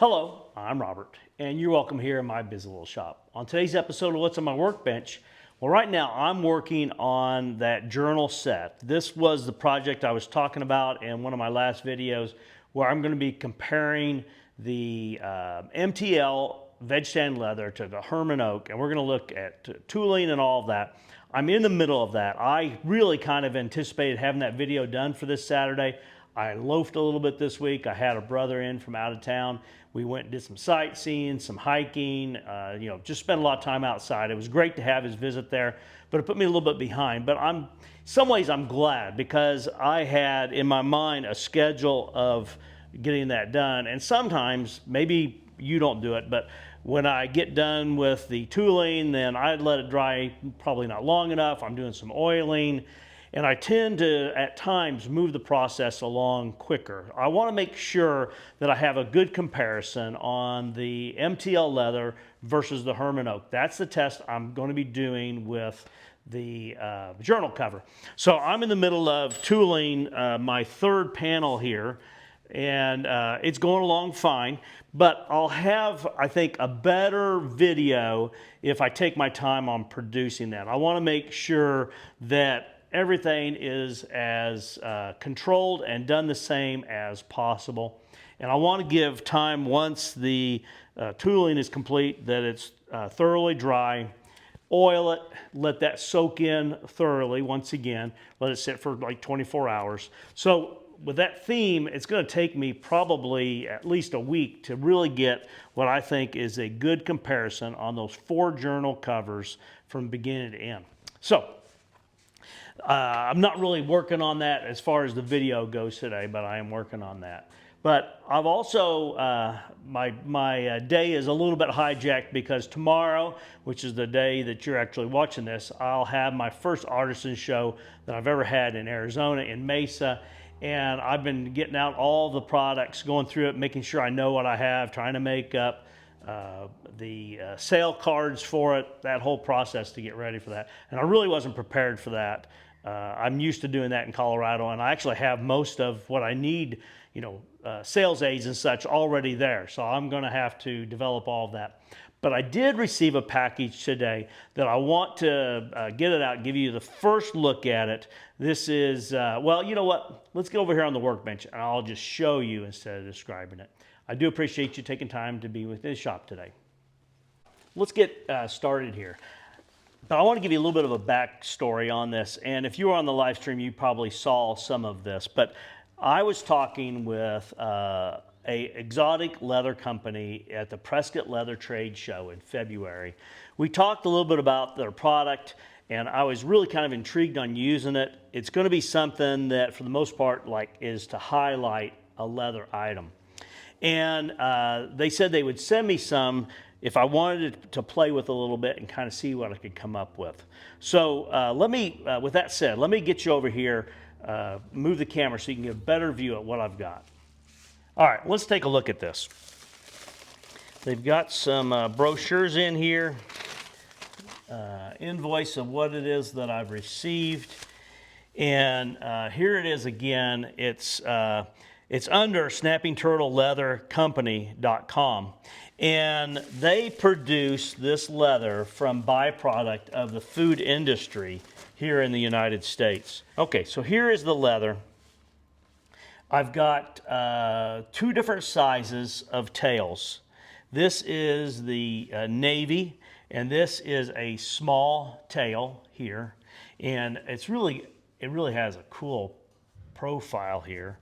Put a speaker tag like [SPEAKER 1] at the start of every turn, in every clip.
[SPEAKER 1] Hello, I'm Robert, and you're welcome here in my busy little shop. On today's episode of What's on My Workbench, well, right now I'm working on that journal set. This was the project I was talking about in one of my last videos where I'm going to be comparing the MTL veg stand leather to the Herman oak, and we're going to look at tooling and all of that. I'm in the middle of that. I really kind of anticipated having that video done for this Saturday. I loafed a little bit this week. I had a brother in from out of town. We went and did some sightseeing, some hiking, just spent a lot of time outside. It was great to have his visit there, but it put me a little bit behind. But in some ways I'm glad because I had in my mind a schedule of getting that done. And sometimes, maybe you don't do it, but when I get done with the tooling, then I'd let it dry probably not long enough. I'm doing some oiling. And I tend to, at times, move the process along quicker. I want to make sure that I have a good comparison on the MTL leather versus the Herman oak. That's the test I'm going to be doing with the journal cover. So I'm in the middle of tooling my third panel here, and it's going along fine. But I'll have, I think, a better video if I take my time on producing that. I want to make sure that everything is as controlled and done the same as possible. And I want to give time once the tooling is complete that it's thoroughly dry. Oil it, let that soak in thoroughly once again. Let it sit for like 24 hours. So with that theme, it's going to take me probably at least a week to really get what I think is a good comparison on those 4 journal covers from beginning to end. So I'm not really working on that as far as the video goes today, but I am working on that. But I've also, my day is a little bit hijacked because tomorrow, which is the day that you're actually watching this, I'll have my first artisan show that I've ever had in Arizona, in Mesa. And I've been getting out all the products, going through it, making sure I know what I have, trying to make up the sale cards for it, that whole process to get ready for that. And I really wasn't prepared for that. I'm used to doing that in Colorado, and I actually have most of what I need, sales aids and such already there. So I'm going to have to develop all of that. But I did receive a package today that I want to get it out, give you the first look at it. This is, well, you know what? Let's get over here on the workbench, and I'll just show you instead of describing it. I do appreciate you taking time to be with this shop today. Let's get started here. But I want to give you a little bit of a backstory on this. And if you were on the live stream, you probably saw some of this. But I was talking with a exotic leather company at the Prescott Leather Trade Show in February. We talked a little bit about their product, and I was really kind of intrigued on using it. It's going to be something that, for the most part, is to highlight a leather item. And they said they would send me some if I wanted to play with a little bit and kind of see what I could come up with. So with that said, let me get you over here, move the camera so you can get a better view at what I've got. All right, let's take a look at this. They've got some brochures in here, invoice of what it is that I've received. And here it is again. It's under snappingturtleleathercompany.com. And they produce this leather from byproduct of the food industry here in the United States. Okay, so here is the leather. I've got 2 different sizes of tails. This is the navy, and this is a small tail here. And it really has a cool profile here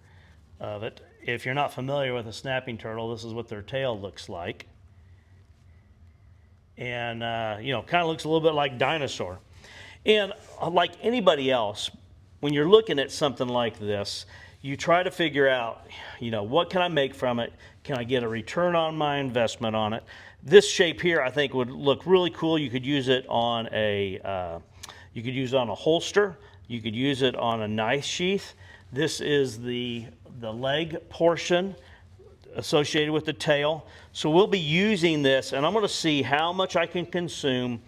[SPEAKER 1] of it. If you're not familiar with a snapping turtle, this is what their tail looks like. And, kind of looks a little bit like dinosaur. And like anybody else, when you're looking at something like this, you try to figure out, what can I make from it? Can I get a return on my investment on it? This shape here, I think, would look really cool. You could use it on a holster. You could use it on a knife sheath. This is the leg portion associated with the tail. So we'll be using this, and I'm going to see how much I can consume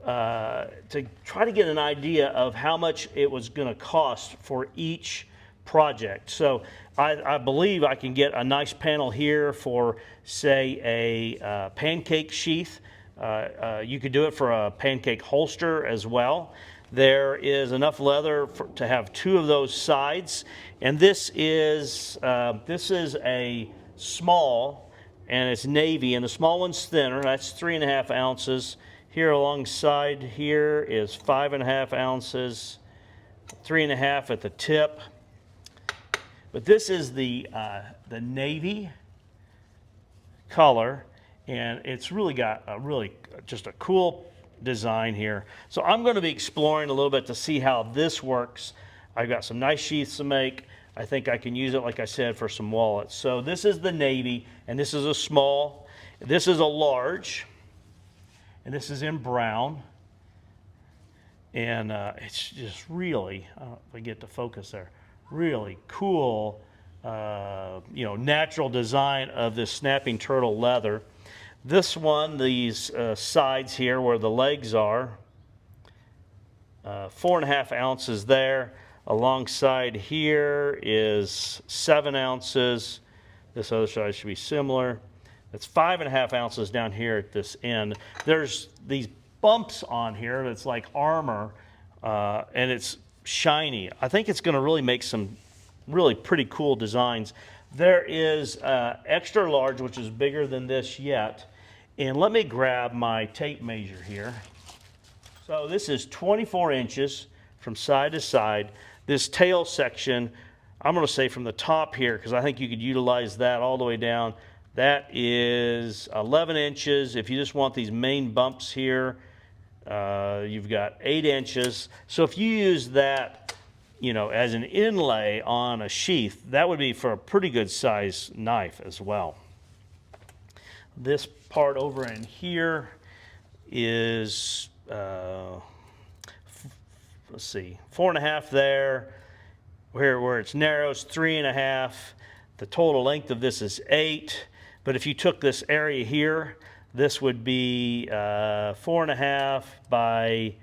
[SPEAKER 1] to try to get an idea of how much it was going to cost for each project. So I believe I can get a nice panel here for, say, a pancake sheath. You could do it for a pancake holster as well. There is enough leather to have 2 of those sides, and this is a small, and it's navy, and the small one's thinner. That's 3.5 ounces. Here alongside here is 5.5 ounces, 3.5 at the tip. But this is the navy color, and it's really got just a cool design here. So I'm going to be exploring a little bit to see how this works. I've got some nice sheaths to make. I think I can use it, like I said, for some wallets. So this is the navy, and this is a small. This is a large, and this is in brown. And it's just really, I don't know if I get to focus there, really cool, natural design of this snapping turtle leather. This one, these sides here where the legs are, 4.5 ounces there. Alongside here is 7 ounces. This other side should be similar. It's 5.5 ounces down here at this end. There's these bumps on here that's like armor, and it's shiny. I think it's going to really make some really pretty cool designs. There is extra large, which is bigger than this yet. And let me grab my tape measure here. So this is 24 inches from side to side. This tail section, I'm going to say from the top here, because I think you could utilize that all the way down. That is 11 inches. If you just want these main bumps here, you've got 8 inches. So if you use that, as an inlay on a sheath, that would be for a pretty good size knife as well. This part over in here is, let's see, 4.5 there. Where it's narrow, it's 3.5. The total length of this is 8. But if you took this area here, this would be 4.5 by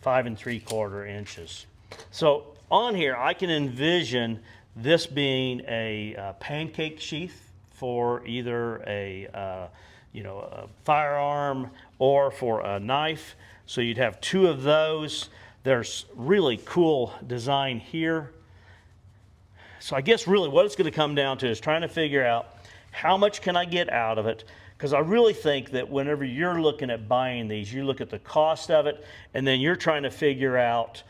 [SPEAKER 1] 5 3/4 inches. So on here, I can envision this being a pancake sheath for either a firearm or for a knife. So you'd have 2 of those. There's really cool design here. So I guess really what it's going to come down to is trying to figure out how much can I get out of it. Because I really think that whenever you're looking at buying these, you look at the cost of it, and then you're trying to figure out,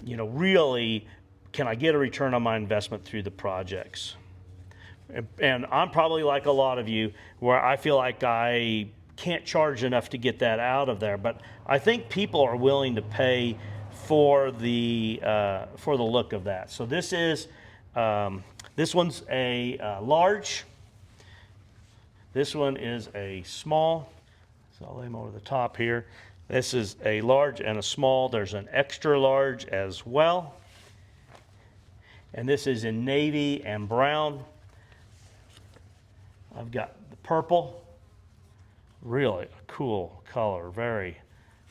[SPEAKER 1] really, can I get a return on my investment through the projects? And I'm probably like a lot of you, where I feel like I can't charge enough to get that out of there. But I think people are willing to pay for the look of that. So this one's a large. This one is a small. So I'll lay them over the top here. This is a large and a small. There's an extra large as well. And this is in navy and brown. I've got the purple. Really a cool color. Very,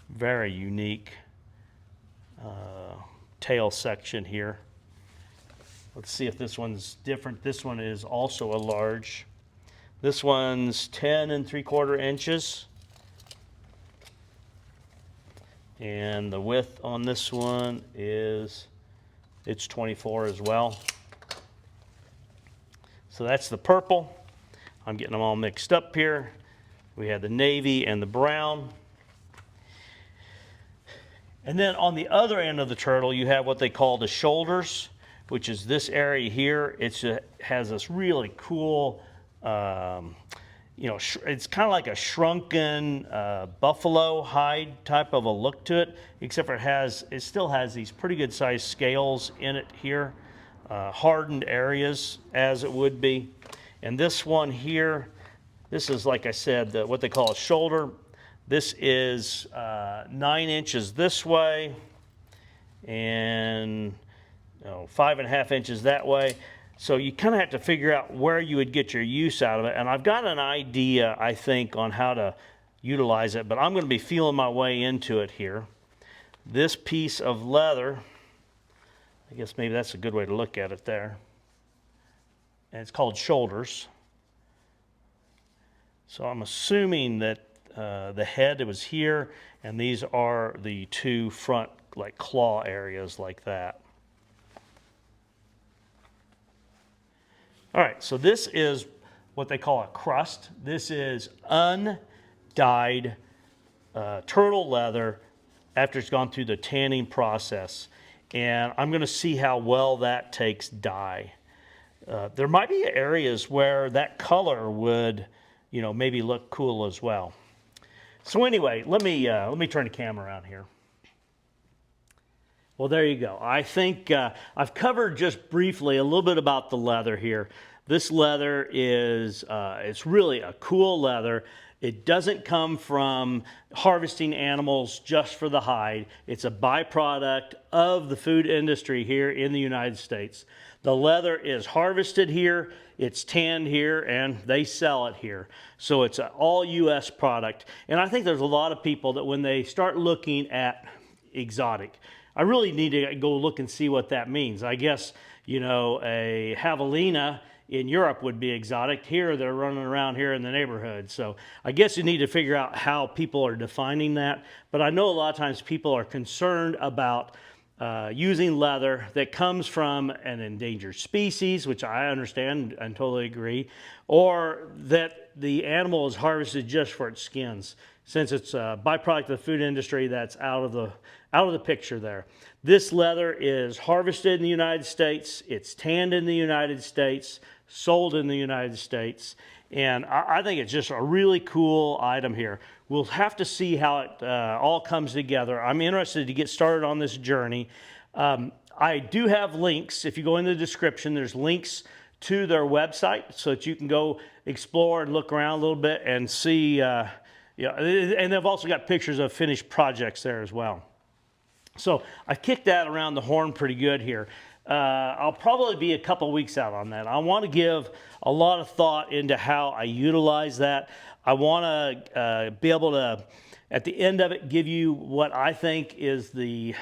[SPEAKER 1] very unique tail section here. Let's see if this one's different. This one is also a large. This one's 10 3/4 inches. And the width on this one is, it's 24 as well. So that's the purple. I'm getting them all mixed up here. We have the navy and the brown. And then on the other end of the turtle, you have what they call the shoulders, which is this area here. It has this really cool, it's kind of like a shrunken buffalo hide type of a look to it, except for it still has these pretty good sized scales in it here, hardened areas as it would be. And this one here, this is, like I said, what they call a shoulder. This is 9 inches this way and 5.5 inches that way. So you kind of have to figure out where you would get your use out of it. And I've got an idea, I think, on how to utilize it, but I'm going to be feeling my way into it here. This piece of leather, I guess maybe that's a good way to look at it there. And it's called shoulders. So I'm assuming that the head, it was here, and these are the two front like claw areas like that. All right, so this is what they call a crust. This is undyed turtle leather after it's gone through the tanning process. And I'm gonna see how well that takes dye. There might be areas where that color would, maybe look cool as well. So anyway, let me turn the camera around here. Well, there you go. I think I've covered just briefly a little bit about the leather here. This leather is, it's really a cool leather. It doesn't come from harvesting animals just for the hide. It's a byproduct of the food industry here in the United States. The leather is harvested here, it's tanned here, and they sell it here. So it's an all U.S. product. And I think there's a lot of people that when they start looking at exotic, I really need to go look and see what that means. I guess, a javelina in Europe would be exotic. Here, they're running around here in the neighborhood. So I guess you need to figure out how people are defining that. But I know a lot of times people are concerned about using leather that comes from an endangered species, which I understand and totally agree, or that the animal is harvested just for its skins. Since it's a byproduct of the food industry, that's out of the picture there. This leather is harvested in the United States, it's tanned in the United States, sold in the United States, and I think it's just a really cool item here. We'll have to see how it all comes together. I'm interested to get started on this journey. I do have links. If you go in the description, there's links to their website so that you can go explore and look around a little bit and see. And they've also got pictures of finished projects there as well. So I've kicked that around the horn pretty good here. I'll probably be a couple weeks out on that. I want to give a lot of thought into how I utilize that. I want to be able to, at the end of it, give you what I think is the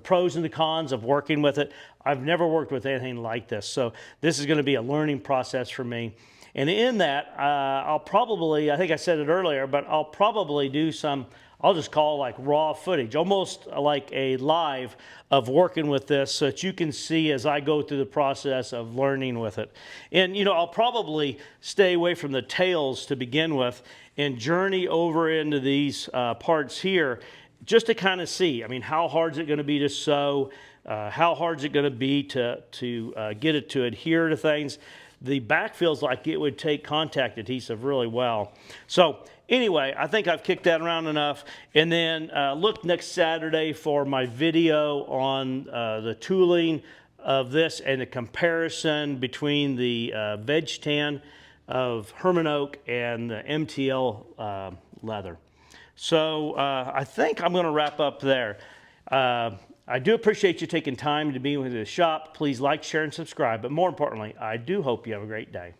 [SPEAKER 1] pros and the cons of working with it. I've never worked with anything like this, so this is going to be a learning process for me. And in that, I'll probably, I think I said it earlier, but I'll probably do some, I'll just call like raw footage, almost like a live of working with this so that you can see as I go through the process of learning with it. And, I'll probably stay away from the tails to begin with and journey over into these parts here just to kind of see, how hard is it going to be to sew? How hard is it going to be to get it to adhere to things? The back feels like it would take contact adhesive really well. So anyway, I think I've kicked that around enough. And then look next Saturday for my video on the tooling of this and the comparison between the veg tan of Herman Oak and the MTL leather. So I think I'm going to wrap up there. I do appreciate you taking time to be with the shop. Please like, share, and subscribe. But more importantly, I do hope you have a great day.